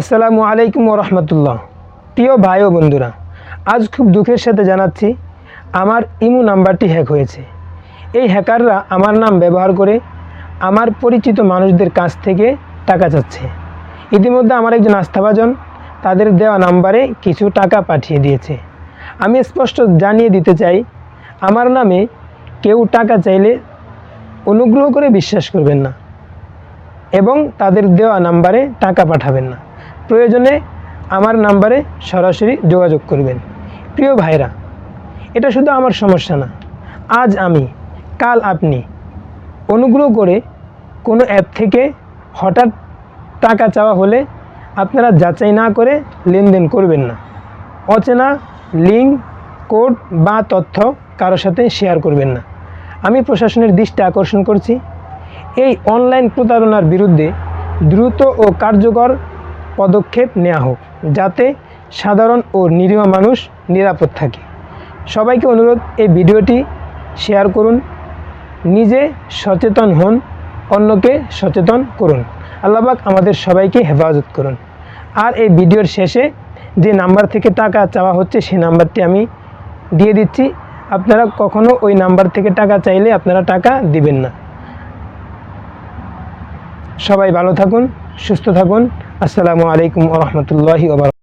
আসসালামু আলাইকুম ওয়া রাহমাতুল্লাহ। প্রিয় ভাই ও বন্ধুরা, আজ খুব দুঃখের সাথে জানাচ্ছি আমার ইমো নাম্বারটি হ্যাক হয়েছে। এই হ্যাকাররা আমার নাম ব্যবহার করে আমার পরিচিত মানুষদের কাছ থেকে টাকা চাচ্ছে। ইতিমধ্যে আমার একজন আস্থাভাজন তাদের দেওয়া নাম্বারে কিছু টাকা পাঠিয়ে দিয়েছে। আমি স্পষ্ট জানিয়ে দিতে চাই, আমার নামে কেউ টাকা চাইলে অনুগ্রহ করে বিশ্বাস করবেন না এবং তাদের দেওয়া নাম্বারে টাকা পাঠাবেন না। প্রয়োজনে আমার নাম্বারে সরাসরি যোগাযোগ করবেন। প্রিয় ভাইরা, এটা শুধু আমার সমস্যা না, আজ আমি কাল আপনি। অনুগ্রহ করে কোনো অ্যাপ থেকে হঠাৎ টাকা চাওয়া হলে আপনারা যাচাই না করে লেনদেন করবেন না। অচেনা লিঙ্ক, কোড বা তথ্য কারোর সাথে শেয়ার করবেন না। আমি প্রশাসনের দৃষ্টি আকর্ষণ করছি, এই অনলাইন প্রতারণার বিরুদ্ধে দ্রুত ও কার্যকর পদক্ষেপ নেওয়া হোক, যাতে সাধারণ ও নিরীহ মানুষ নিরাপদ থাকে। সবাইকে অনুরোধ, এই ভিডিওটি শেয়ার করুন, নিজে সচেতন হন, অন্যকে সচেতন করুন। আল্লাহ পাক আমাদের সবাইকে হেফাজত করুন। আর এই ভিডিওর শেষে যে নাম্বার থেকে টাকা চাওয়া হচ্ছে সেই নাম্বারটি আমি দিয়ে দিচ্ছি। আপনারা কখনো ওই নাম্বার থেকে টাকা চাইলে আপনারা টাকা দিবেন না। সবাই ভালো থাকুন, সুস্থ থাকুন। আসসালামু আলাইকুম ওয়া রাহমাতুল্লাহি ওয়া বারাকাতুহু।